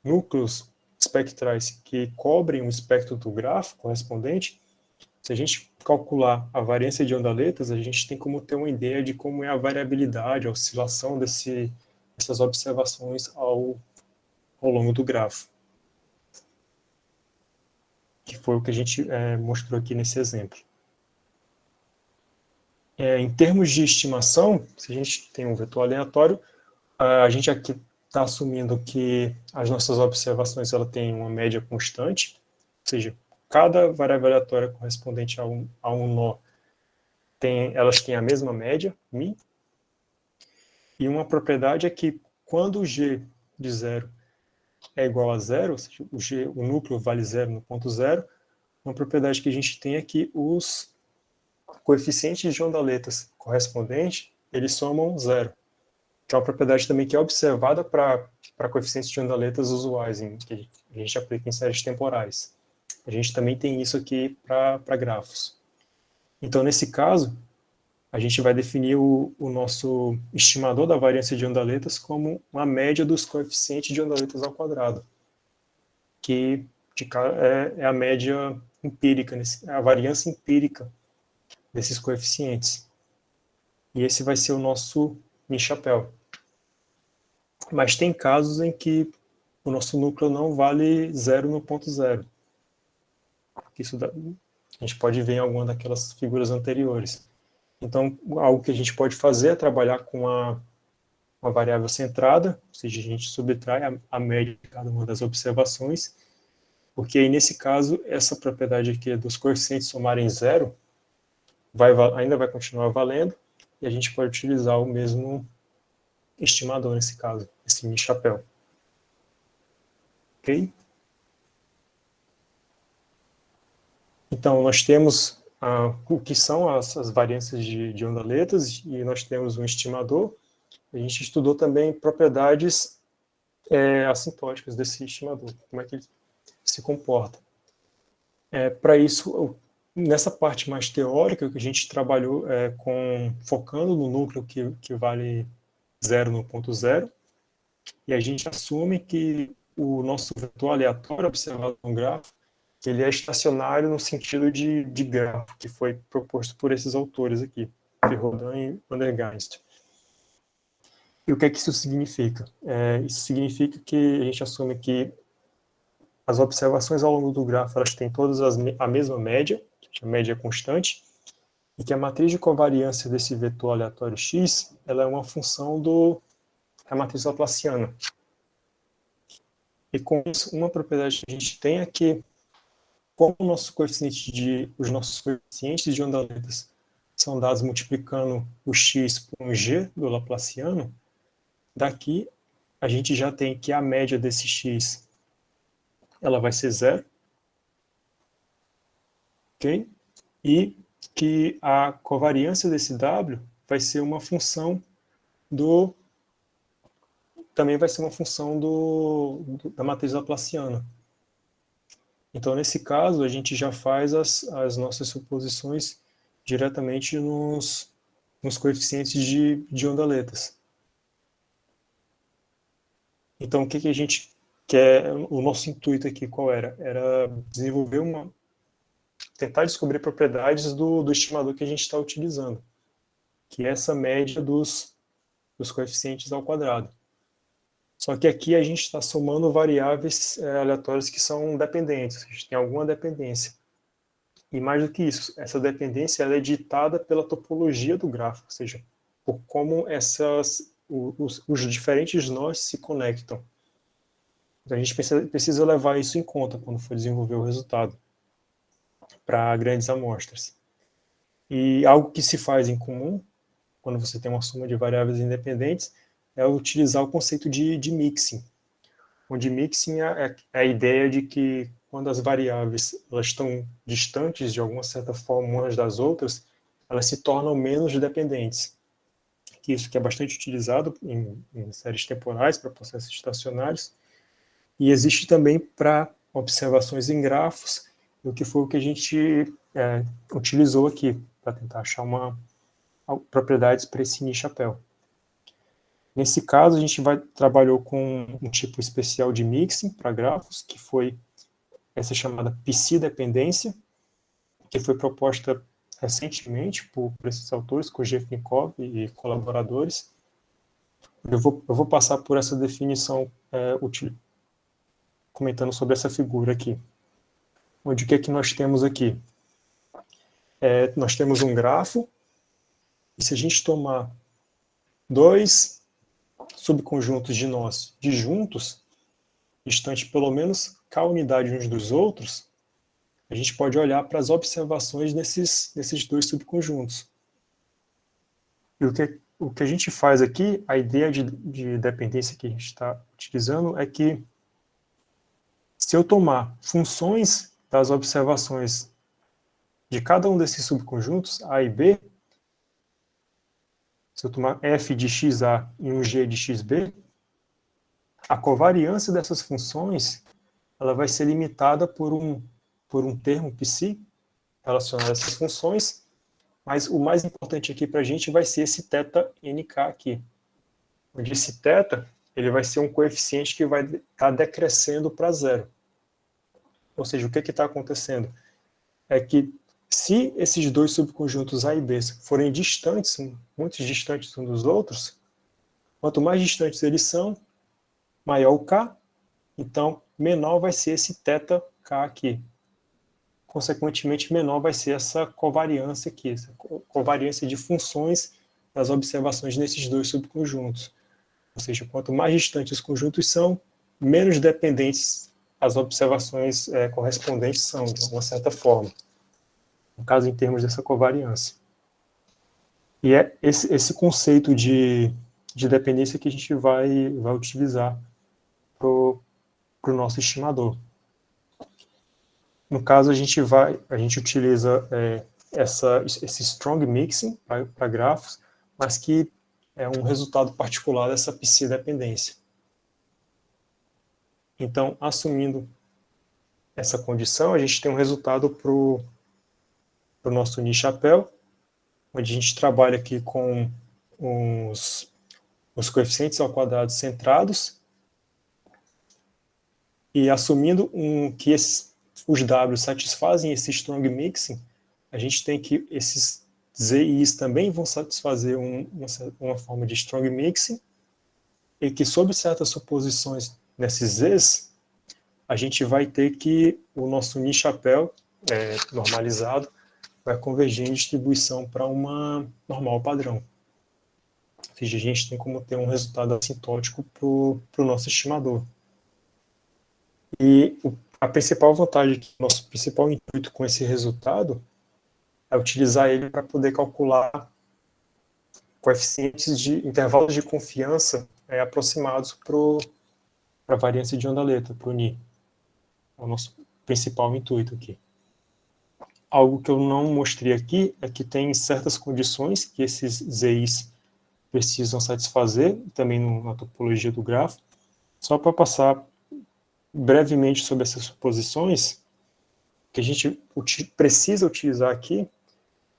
S2: núcleos espectrais que cobrem o espectro do grafo correspondente, se a gente calcular a variância de ondaletas, a gente tem como ter uma ideia de como é a variabilidade, a oscilação dessas observações ao longo do grafo. Que foi o que a gente mostrou aqui nesse exemplo. Em termos de estimação, se a gente tem um vetor aleatório, a gente aqui está assumindo que as nossas observações têm uma média constante, ou seja, cada variável aleatória correspondente a um nó elas têm a mesma média, μ, e uma propriedade é que quando o G de zero é igual a zero, ou seja, o núcleo vale zero no ponto zero, uma propriedade que a gente tem é que os coeficientes de ondaletas correspondentes, eles somam zero, que é uma propriedade também que é observada para coeficientes de ondaletas usuais, que a gente aplica em séries temporais. A gente também tem isso aqui para grafos. Então, nesse caso, a gente vai definir o nosso estimador da variância de ondaletas como uma média dos coeficientes de ondaletas ao quadrado, que é a média empírica, a variância empírica desses coeficientes. E esse vai ser o nosso μ-chapéu. Mas tem casos em que o nosso núcleo não vale zero no ponto zero. Isso a gente pode ver em alguma daquelas figuras anteriores. Então, algo que a gente pode fazer é trabalhar com uma variável centrada, ou seja, a gente subtrai a média de cada uma das observações, porque aí, nesse caso, essa propriedade aqui dos coeficientes somarem zero ainda vai continuar valendo, e a gente pode utilizar o mesmo estimador nesse caso, esse μ-chapéu. Ok? Então, nós temos o que são as variâncias de ondaletas, e nós temos um estimador. A gente estudou também propriedades assintóticas desse estimador, como é que ele se comporta. Para isso, nessa parte mais teórica, que a gente trabalhou focando no núcleo que vale zero no ponto zero, e a gente assume que o nosso vetor aleatório observado no gráfico, ele é estacionário no sentido de grafo, que foi proposto por esses autores aqui, Perrodin e Van der Geest. E o que é que isso significa? Isso significa que a gente assume que as observações ao longo do grafo elas têm todas a mesma média, a média constante, e que a matriz de covariância desse vetor aleatório x ela é uma função da matriz laplaciana. E com isso, uma propriedade que a gente tem é que, como os nossos coeficientes de ondaletas são dados multiplicando o x por um g do laplaciano, daqui a gente já tem que a média desse x ela vai ser zero, ok? E que a covariância desse w vai ser uma função também vai ser uma função da matriz laplaciana. Então, nesse caso, a gente já faz as nossas suposições diretamente nos coeficientes de ondaletas. Então, o que a gente quer, o nosso intuito aqui, qual era? Era desenvolver tentar descobrir propriedades do estimador que a gente está utilizando, que é essa média dos coeficientes ao quadrado. Só que aqui a gente está somando variáveis aleatórias que são dependentes, a gente tem alguma dependência. E mais do que isso, essa dependência ela é ditada pela topologia do gráfico, ou seja, por como os diferentes nós se conectam. Então a gente precisa levar isso em conta quando for desenvolver o resultado para grandes amostras. E algo que se faz em comum, quando você tem uma soma de variáveis independentes, é utilizar o conceito de mixing, onde mixing é a ideia de que quando as variáveis elas estão distantes de alguma certa forma umas das outras, elas se tornam menos dependentes. Isso que é bastante utilizado em séries temporais para processos estacionários, e existe também para observações em grafos, o que foi o que a gente utilizou aqui, para tentar achar propriedades para esse μ-chapéu. Nesse caso, a gente trabalhou com um tipo especial de mixing para grafos, que foi essa chamada psi-dependência, que foi proposta recentemente por esses autores, Kuzhevnikov e colaboradores. Eu vou passar por essa definição comentando sobre essa figura aqui. Onde o que é que nós temos aqui? Nós temos um grafo, e se a gente tomar dois subconjuntos de nós disjuntos, distantes pelo menos k unidade uns dos outros, a gente pode olhar para as observações nesses dois subconjuntos. E o que a gente faz aqui, a ideia de dependência que a gente está utilizando é que se eu tomar funções das observações de cada um desses subconjuntos, A e B, se eu tomar f de xa e um g de xb, a covariância dessas funções ela vai ser limitada por um termo psi relacionado a essas funções, mas o mais importante aqui para a gente vai ser esse θ-nk aqui, onde esse θ ele vai ser um coeficiente que vai estar decrescendo para zero. Ou seja, o que está acontecendo? É que se esses dois subconjuntos A e B forem distantes, muito distantes uns dos outros, quanto mais distantes eles são, maior o K, então menor vai ser esse θk aqui. Consequentemente, menor vai ser essa covariância aqui, essa covariância de funções das observações nesses dois subconjuntos. Ou seja, quanto mais distantes os conjuntos são, menos dependentes as observações correspondentes são, de uma certa forma. No caso, em termos dessa covariância. E é esse conceito de dependência que a gente vai utilizar para o nosso estimador. No caso, a gente utiliza esse strong mixing para grafos, mas que é um resultado particular dessa psi-dependência. Então, assumindo essa condição, a gente tem um resultado para o nosso Ni-Chapelle, onde a gente trabalha aqui com os coeficientes ao quadrado centrados e assumindo que os W satisfazem esse strong mixing, a gente tem que esses ZIs também vão satisfazer uma forma de strong mixing e que, sob certas suposições nesses Zs, a gente vai ter que o nosso Ni-Chapelle normalizado vai convergir em distribuição para uma normal padrão. Ou seja, a gente tem como ter um resultado assintótico para o nosso estimador. E a principal vantagem, o nosso principal intuito com esse resultado é utilizar ele para poder calcular coeficientes de intervalos de confiança aproximados para a variância de onda-letra, para o Ni. É o nosso principal intuito aqui. Algo que eu não mostrei aqui é que tem certas condições que esses ZIs precisam satisfazer, também na topologia do grafo. Só para passar brevemente sobre essas suposições, que a gente precisa utilizar aqui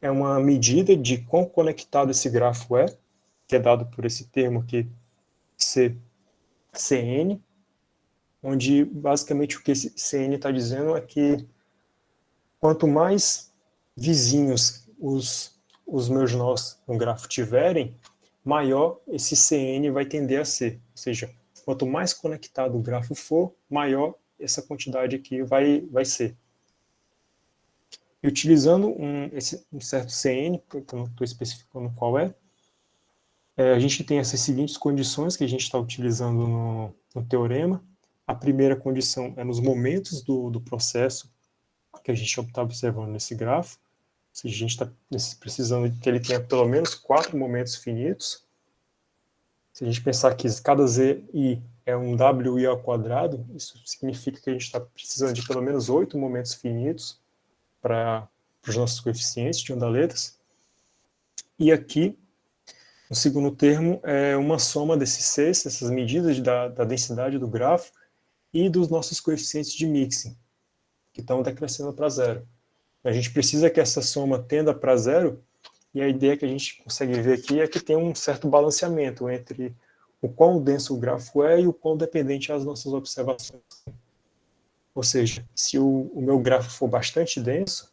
S2: é uma medida de quão conectado esse grafo é, que é dado por esse termo aqui, CN, onde basicamente o que esse CN está dizendo é que quanto mais vizinhos os meus nós no grafo tiverem, maior esse CN vai tender a ser. Ou seja, quanto mais conectado o grafo for, maior essa quantidade aqui vai ser. E utilizando um certo CN, que eu não estou especificando qual a gente tem essas seguintes condições que a gente está utilizando no teorema. A primeira condição é nos momentos do processo que a gente está observando nesse grafo. Ou seja, a gente está precisando que ele tenha pelo menos 4 momentos finitos. Se a gente pensar que cada ZI é um WI ao quadrado, isso significa que a gente está precisando de pelo menos 8 momentos finitos para os nossos coeficientes de onda-letras. E aqui, no segundo termo, é uma soma desses Cs, essas medidas da densidade do grafo, e dos nossos coeficientes de mixing, que estão decrescendo para zero. A gente precisa que essa soma tenda para zero, e a ideia que a gente consegue ver aqui é que tem um certo balanceamento entre o quão denso o grafo é e o quão dependente as nossas observações. Ou seja, se o meu grafo for bastante denso,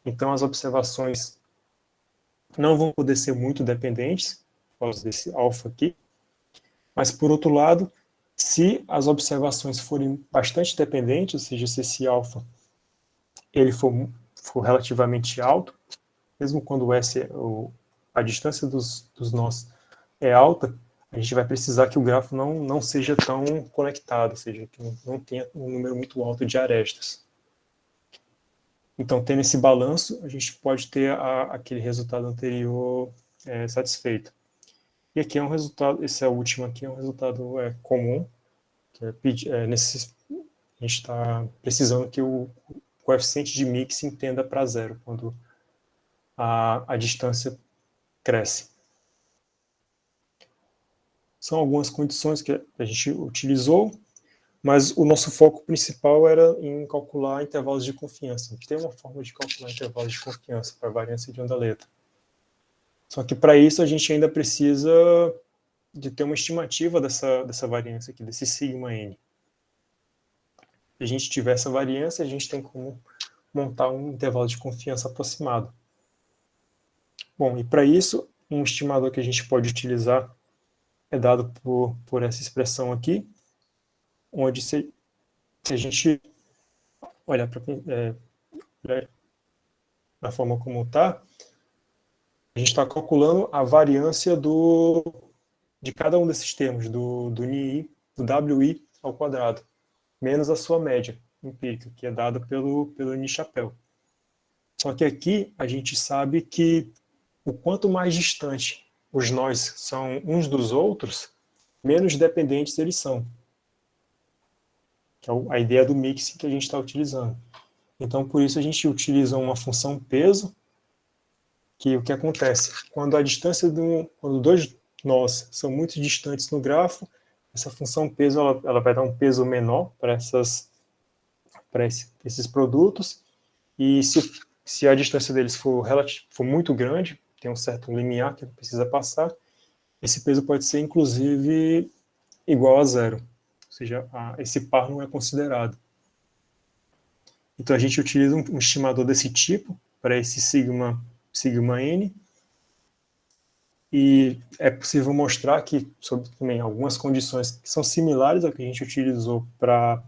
S2: então as observações não vão poder ser muito dependentes, por causa desse alfa aqui, mas por outro lado, se as observações forem bastante dependentes, ou seja, se esse alfa ele for relativamente alto, mesmo quando a distância dos nós é alta, a gente vai precisar que o grafo não seja tão conectado, ou seja, que não tenha um número muito alto de arestas. Então, tendo esse balanço, a gente pode ter aquele resultado anterior satisfeito. E aqui é um resultado, esse é o último aqui, é um resultado comum, que a gente está precisando que o coeficiente de mixing tenda para zero, quando a distância cresce. São algumas condições que a gente utilizou, mas o nosso foco principal era em calcular intervalos de confiança. A gente tem uma forma de calcular intervalos de confiança para a variância de onda-letra. Só que para isso a gente ainda precisa de ter uma estimativa dessa variância aqui, desse sigma n. Se a gente tiver essa variância, a gente tem como montar um intervalo de confiança aproximado. Bom, e para isso, um estimador que a gente pode utilizar é dado por essa expressão aqui, onde se a gente olhar da forma como está, a gente está calculando a variância de cada um desses termos, do NI, do WI ao quadrado, menos a sua média empírica, que é dada pelo Ni-Chapelle. Só que aqui a gente sabe que o quanto mais distante os nós são uns dos outros, menos dependentes eles são. Que é a ideia do mixing que a gente está utilizando. Então, por isso a gente utiliza uma função peso, que o que acontece? Quando a distância quando dois nós são muito distantes no grafo, essa função peso ela vai dar um peso menor para esses produtos, e se a distância deles for muito grande, tem um certo limiar que precisa passar, esse peso pode ser, inclusive, igual a zero. Ou seja, esse par não é considerado. Então, a gente utiliza um estimador desse tipo para esse sigma n, e é possível mostrar que, sob também algumas condições que são similares ao que a gente utilizou para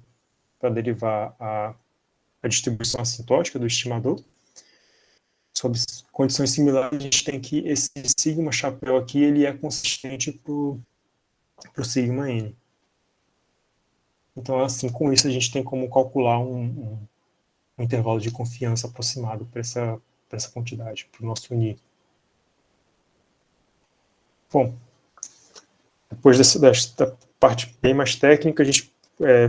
S2: derivar a distribuição assintótica do estimador, sob condições similares, a gente tem que esse sigma chapéu aqui ele é consistente para o sigma n. Então, assim, com isso a gente tem como calcular um intervalo de confiança aproximado para essa quantidade, para o nosso NI. Bom, depois desta parte bem mais técnica, a gente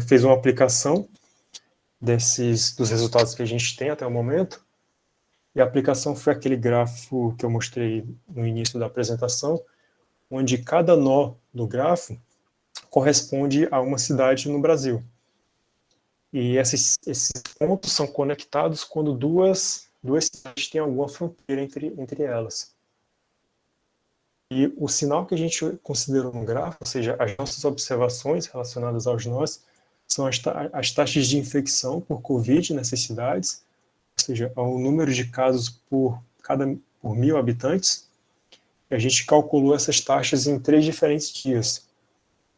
S2: fez uma aplicação dos resultados que a gente tem até o momento. E a aplicação foi aquele grafo que eu mostrei no início da apresentação, onde cada nó do grafo corresponde a uma cidade no Brasil. E esses pontos são conectados quando duas cidades têm alguma fronteira entre elas. E o sinal que a gente considerou no gráfico, ou seja, as nossas observações relacionadas aos nós, são as taxas de infecção por Covid nessas cidades, ou seja, o número de casos por 1.000 habitantes. E a gente calculou essas taxas em 3 diferentes dias,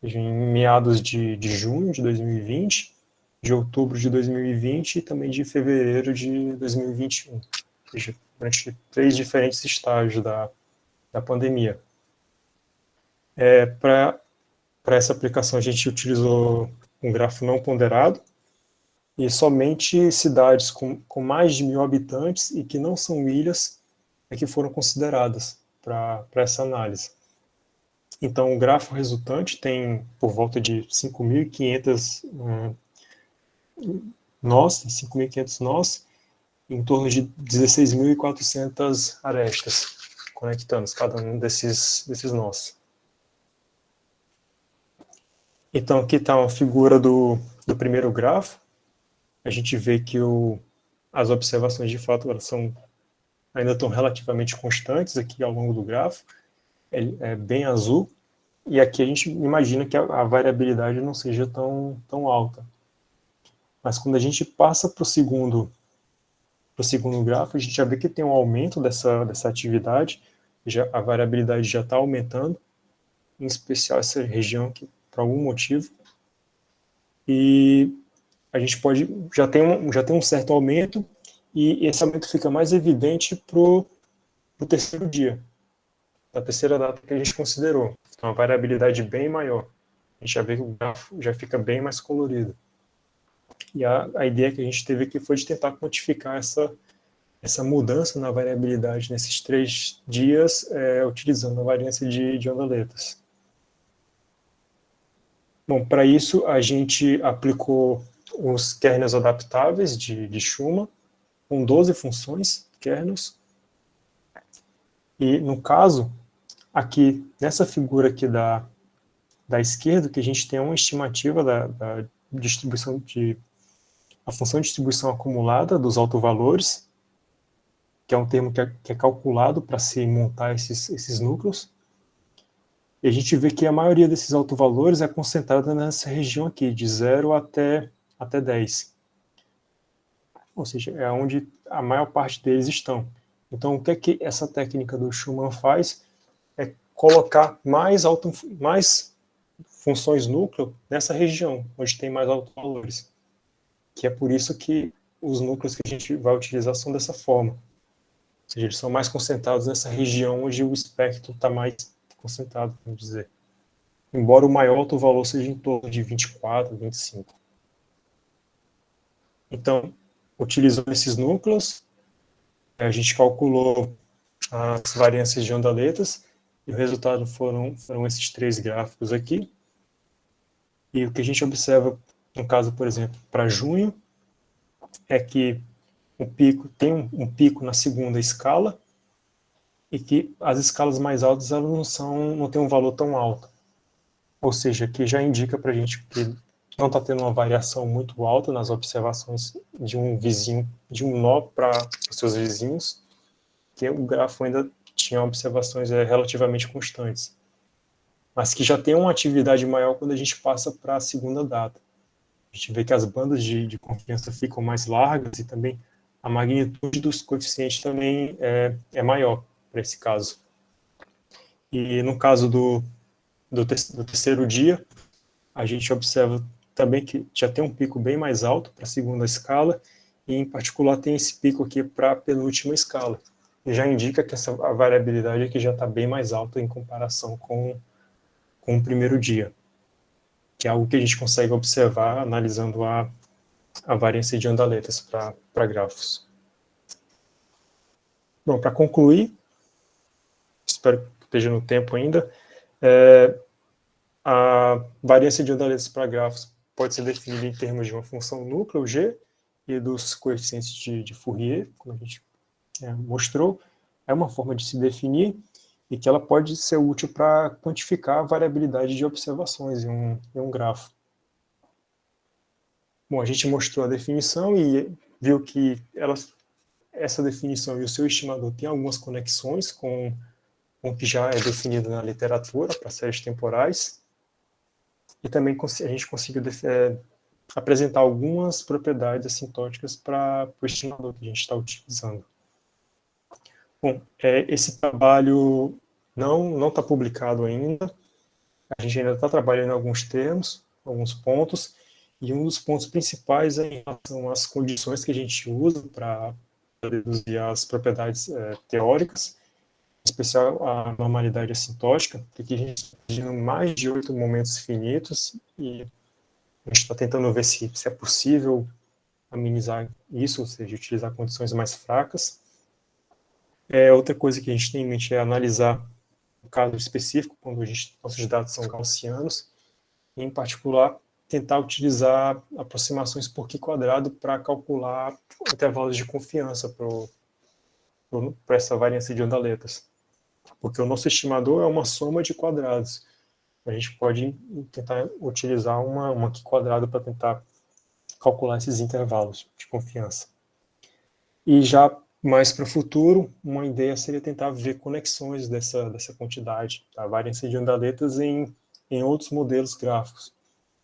S2: ou seja, em meados de junho de 2020, de outubro de 2020 e também de fevereiro de 2021, ou seja, durante 3 diferentes estágios da pandemia. Para essa aplicação, a gente utilizou um grafo não ponderado, e somente cidades com mais de 1.000 habitantes e que não são ilhas é que foram consideradas para essa análise. Então, o grafo resultante tem por volta de 5.500 nós, 5.500 nós, em torno de 16.400 arestas conectando cada um desses nós. Então, aqui está uma figura do primeiro grafo. A gente vê que as observações, de fato, elas ainda estão relativamente constantes aqui ao longo do grafo. É bem azul. E aqui a gente imagina que a variabilidade não seja tão alta. Mas quando a gente passa para o segundo gráfico, a gente já vê que tem um aumento dessa atividade, a variabilidade já está aumentando, em especial essa região aqui, por algum motivo. E a gente já tem um certo aumento, e esse aumento fica mais evidente para o terceiro dia, da terceira data que a gente considerou. Então, uma variabilidade bem maior. A gente já vê que o grafo já fica bem mais colorido. E a ideia que a gente teve aqui foi de tentar quantificar essa mudança na variabilidade nesses 3 dias utilizando a variância de ondaletas. Bom, para isso a gente aplicou os kernels adaptáveis de Schumann, com 12 funções kernels. E no caso, aqui, nessa figura aqui da esquerda, que a gente tem uma estimativa da distribuição a função de distribuição acumulada dos autovalores, que é um termo que é calculado para se montar esses núcleos. E a gente vê que a maioria desses autovalores é concentrada nessa região aqui, de 0 até 10. Ou seja, é onde a maior parte deles estão. Então, o que essa técnica do Schumann faz é colocar mais funções núcleo nessa região, onde tem mais autovalores. Que é por isso que os núcleos que a gente vai utilizar são dessa forma. Ou seja, eles são mais concentrados nessa região onde o espectro está mais concentrado, vamos dizer. Embora o maior autovalor seja em torno de 24, 25. Então, utilizando esses núcleos, a gente calculou as variâncias de ondaletas, e o resultado foram esses 3 gráficos aqui. E o que a gente observa, no caso, por exemplo, para junho, é que o pico tem um pico na segunda escala, e que as escalas mais altas elas não têm um valor tão alto. Ou seja, que já indica para a gente que não está tendo uma variação muito alta nas observações de um vizinho, de um nó para os seus vizinhos, que o grafo ainda tinha observações relativamente constantes, mas que já tem uma atividade maior quando a gente passa para a segunda data. A gente vê que as bandas de confiança ficam mais largas e também a magnitude dos coeficientes também é maior para esse caso. E no caso do terceiro dia, a gente observa também que já tem um pico bem mais alto para a segunda escala, e em particular tem esse pico aqui para a penúltima escala. E já indica que a variabilidade aqui já está bem mais alta em comparação com o primeiro dia, que é algo que a gente consegue observar analisando a variância de ondaletas para grafos. Bom, para concluir, espero que esteja no tempo ainda, a variância de ondaletas para grafos pode ser definida em termos de uma função núcleo, G, e dos coeficientes de Fourier, como a gente mostrou. É uma forma de se definir e que ela pode ser útil para quantificar a variabilidade de observações em um grafo. Bom, a gente mostrou a definição e viu que essa definição e o seu estimador têm algumas conexões com o que já é definido na literatura para séries temporais. E também a gente conseguiu apresentar algumas propriedades assintóticas para o estimador que a gente está utilizando. Bom, esse trabalho não está publicado ainda, a gente ainda está trabalhando em alguns termos, alguns pontos, e um dos pontos principais é em relação às condições que a gente usa para deduzir as propriedades teóricas, em especial a normalidade assintótica, porque a gente está pedindo mais de 8 momentos finitos, e a gente está tentando ver se é possível amenizar isso, ou seja, utilizar condições mais fracas. Outra coisa que a gente tem em mente é analisar o caso específico, quando nossos dados são gaussianos, e, em particular, tentar utilizar aproximações por Q² para calcular intervalos de confiança para essa variância de ondaletas. Porque o nosso estimador é uma soma de quadrados. A gente pode tentar utilizar uma Q² para tentar calcular esses intervalos de confiança. E já mais para o futuro, uma ideia seria tentar ver conexões dessa quantidade, da variância de ondaletas em outros modelos gráficos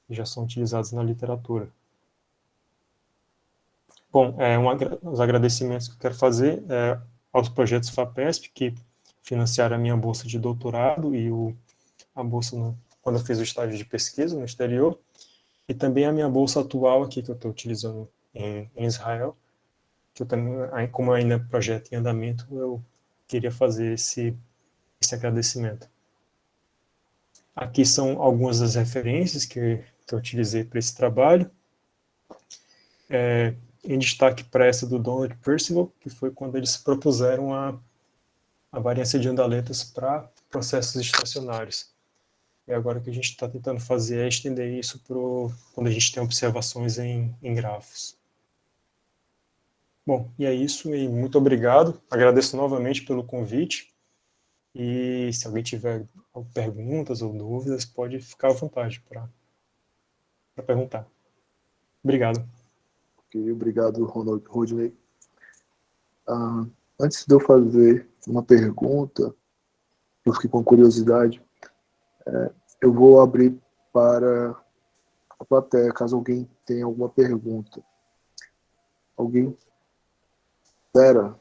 S2: que já são utilizados na literatura. Bom, os agradecimentos que eu quero fazer aos projetos FAPESP, que financiaram a minha bolsa de doutorado e a bolsa quando eu fiz o estágio de pesquisa no exterior, e também a minha bolsa atual aqui, que eu estou utilizando em Israel, que eu também, como ainda é projeto em andamento, eu queria fazer esse agradecimento. Aqui são algumas das referências que eu utilizei para esse trabalho. em destaque para essa do Donald Percival, que foi quando eles propuseram a variância de Andaletas para processos estacionários. E agora o que a gente está tentando fazer é estender isso para quando a gente tem observações em grafos. Bom, e é isso, e muito obrigado. Agradeço novamente pelo convite. E se alguém tiver perguntas ou dúvidas, pode ficar à vontade para perguntar. Obrigado.
S1: Ok, obrigado, Rodney. Antes de eu fazer uma pergunta, eu fiquei com curiosidade. Eu vou abrir para a plateia, caso alguém tenha alguma pergunta. Alguém? Vera?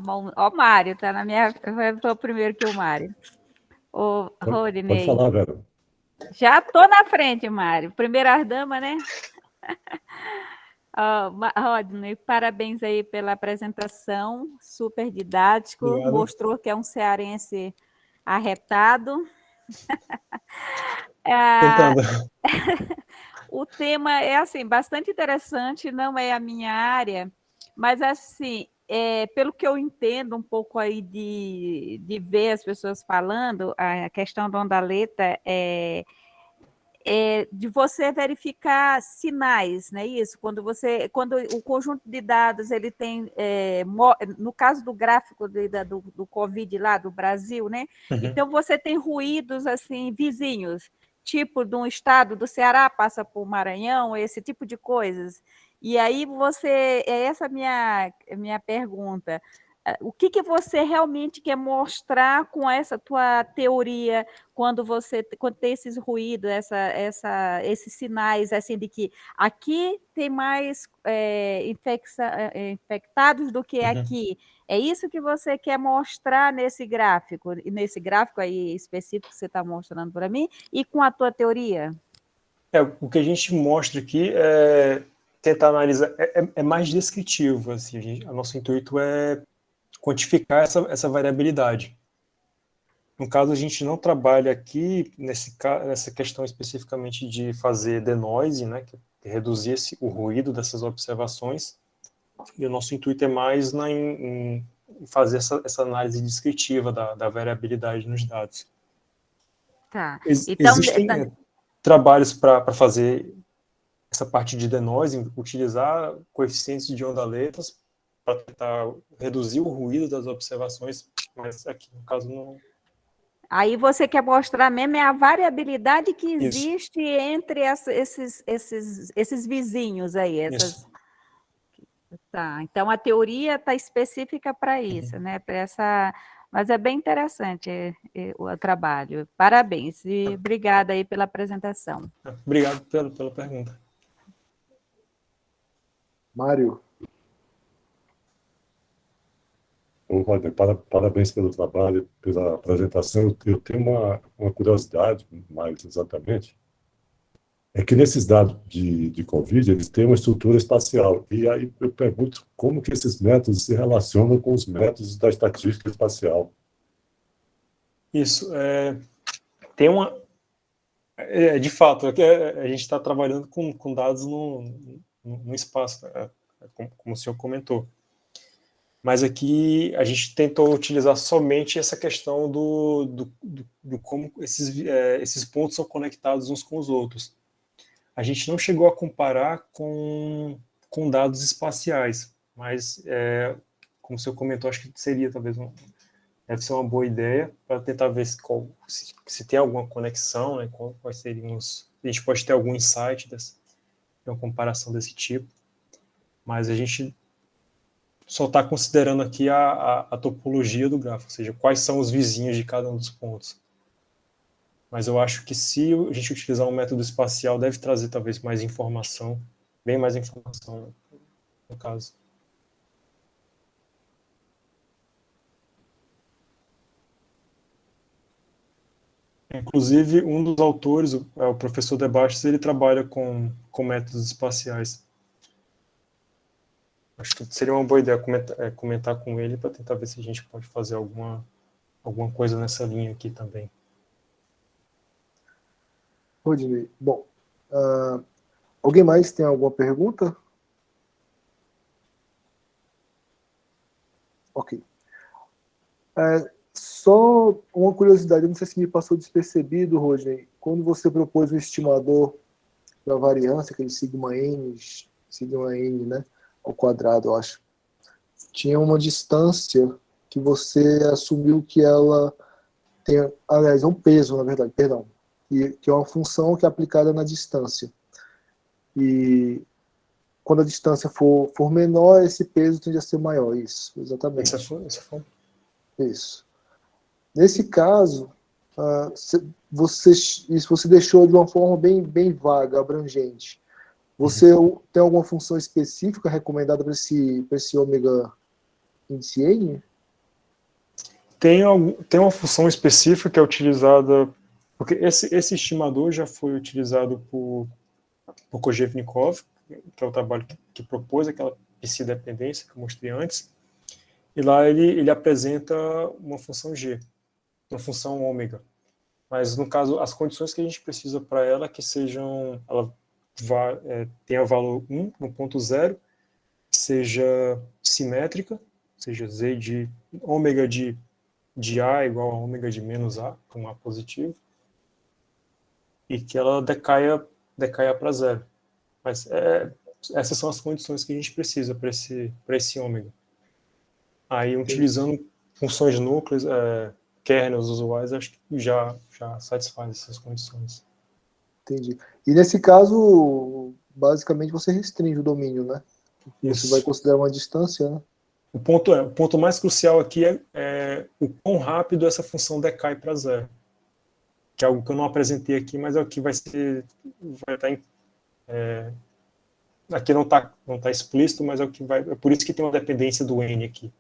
S3: Bom. Ó, Mário, tá na minha. Eu vou primeiro que o Mário. Ô,
S4: Pode
S3: Rodney.
S4: falar, Vera.
S3: Já tô na frente, Mário. Primeira dama, né? Rodney, parabéns aí pela apresentação, super didático,
S2: Obrigado.
S3: mostrou que é um cearense arretado.
S2: Tentando.
S3: O tema é assim bastante interessante, não é a minha área, mas assim, pelo que eu entendo um pouco aí de ver as pessoas falando, a questão da ondaleta é de você verificar sinais, né? Isso, quando o conjunto de dados ele tem, no caso do gráfico do Covid lá do Brasil, né?
S2: Uhum.
S3: Então você tem ruídos assim vizinhos, tipo de um estado do Ceará passa por Maranhão, esse tipo de coisas. E aí essa minha pergunta. O que você realmente quer mostrar com essa tua teoria quando tem esses ruídos, esses sinais assim de que aqui tem mais infectados do que aqui? É isso que você quer mostrar nesse gráfico aí específico que você está mostrando para mim, e com a tua teoria?
S2: O que a gente mostra aqui é tentar analisar, é mais descritivo, assim, nosso intuito é quantificar essa variabilidade. No caso, a gente não trabalha aqui nessa questão especificamente de fazer denoise, né, que é reduzir o ruído dessas observações, e o nosso intuito é mais em fazer essa análise descritiva da variabilidade nos dados.
S3: Tá.
S2: Existem trabalhos para fazer essa parte de denoising, utilizar coeficientes de ondaletas para tentar reduzir o ruído das observações, mas aqui no caso não.
S3: Aí você quer mostrar mesmo a variabilidade que
S2: Isso.
S3: existe entre esses vizinhos aí,
S2: Isso.
S3: Tá, então a teoria está específica para isso, né? Mas é bem interessante o trabalho. Parabéns e obrigada aí pela apresentação.
S2: Obrigado pela pergunta.
S1: Mário?
S4: Rodney, parabéns pelo trabalho, pela apresentação. Eu tenho uma curiosidade, mais exatamente, é que nesses dados de Covid, eles têm uma estrutura espacial. E aí eu pergunto como que esses métodos se relacionam com os métodos da estatística espacial.
S2: Isso. Tem uma. De fato, a gente está trabalhando com dados no espaço, como o senhor comentou. Mas aqui a gente tentou utilizar somente essa questão do como esses pontos são conectados uns com os outros. A gente não chegou a comparar com dados espaciais, mas, como o senhor comentou, acho que seria talvez deve ser uma boa ideia para tentar ver se tem alguma conexão, né, quais seriam a gente pode ter algum insight de uma comparação desse tipo, mas a gente só está considerando aqui a topologia do gráfico, ou seja, quais são os vizinhos de cada um dos pontos. Mas eu acho que se a gente utilizar um método espacial, deve trazer talvez mais informação, bem mais informação, no caso. Inclusive, um dos autores, o professor Debastes, ele trabalha com métodos espaciais. Acho que seria uma boa ideia comentar com ele para tentar ver se a gente pode fazer alguma coisa nessa linha aqui também.
S1: Rodney, bom, Alguém mais tem alguma pergunta? Ok. Só uma curiosidade, eu não sei se me passou despercebido, Rodney, quando você propôs o estimador da variância, aquele sigma n, né, ao quadrado, eu acho, tinha uma distância que você assumiu que ela tem, aliás, é um peso, na verdade, perdão, que é uma função que é aplicada na distância. E quando a distância for menor, esse peso tende a ser maior. Isso, exatamente.
S2: Essa foi.
S1: Isso. Nesse caso, isso você deixou de uma forma bem vaga, abrangente. Você tem alguma função específica recomendada para esse ômega índice N?
S2: Tem uma função específica que é utilizada, porque esse estimador já foi utilizado por Koževnikov, que é o trabalho que propôs aquela psi-dependência que eu mostrei antes, e lá ele apresenta uma função G, uma função ômega. Mas, no caso, as condições que a gente precisa para ela que sejam, ela tenha valor 1 no ponto 0, seja simétrica, seja Z de ômega de A igual a ômega de menos A, com A positivo, e que ela decaia para zero. Mas essas são as condições que a gente precisa para esse ômega. Aí, utilizando funções núcleas, kernels usuais, acho que já satisfaz essas condições.
S1: Entendi. E nesse caso, basicamente, você restringe o domínio, né? Você vai considerar uma distância, né?
S2: O ponto mais crucial aqui é o quão rápido essa função decai para zero. Que é algo que eu não apresentei aqui, mas é o que vai estar aqui não tá explícito, mas é o que vai. É por isso que tem uma dependência do N aqui.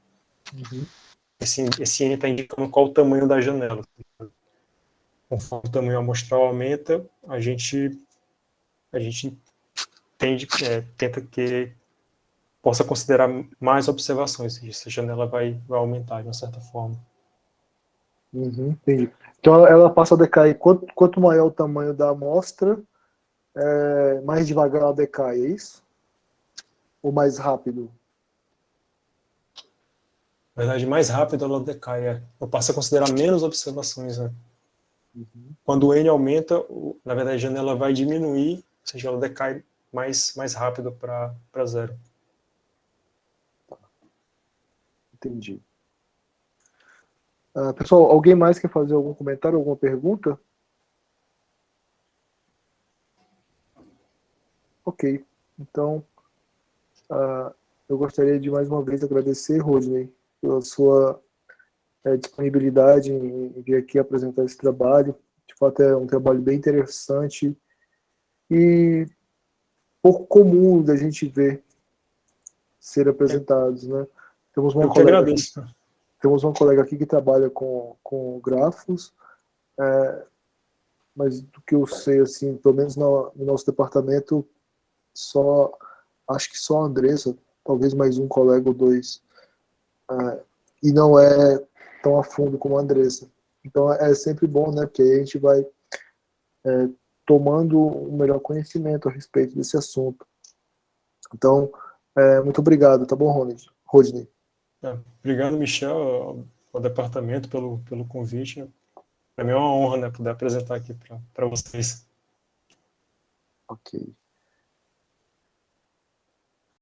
S1: Uhum.
S2: Esse N está indicando qual o tamanho da janela. Conforme o tamanho amostral aumenta, a gente tenta que possa considerar mais observações. Essa janela vai aumentar de uma certa forma.
S1: Uhum, entendi. Então ela passa a decair. Quanto maior o tamanho da amostra, mais devagar ela decai, é isso? Ou mais rápido?
S2: Na verdade, mais rápido ela decai. Eu passo a considerar menos observações. Né?
S1: Uhum.
S2: Quando o N aumenta, na verdade a janela vai diminuir, ou seja, ela decai mais rápido para zero.
S1: Entendi. Pessoal, alguém mais quer fazer algum comentário, alguma pergunta? Ok. Então, eu gostaria de mais uma vez agradecer, Rodney, pela sua disponibilidade em vir aqui apresentar esse trabalho. De fato, é um trabalho bem interessante e pouco comum da gente ver ser apresentados, né? Temos uma
S2: Eu que
S1: colega aqui,
S2: agradeço.
S1: que trabalha com grafos, mas do que eu sei, assim, pelo menos no nosso departamento, acho que só a Andressa, talvez mais um colega ou dois, e não é tão a fundo como a Andressa. Então é sempre bom, né? Porque aí a gente vai tomando um melhor conhecimento a respeito desse assunto. Então, muito obrigado, tá bom, Rodney?
S2: Obrigado, Michel, ao departamento pelo convite. Para mim é uma honra, né, poder apresentar aqui para vocês.
S1: Ok.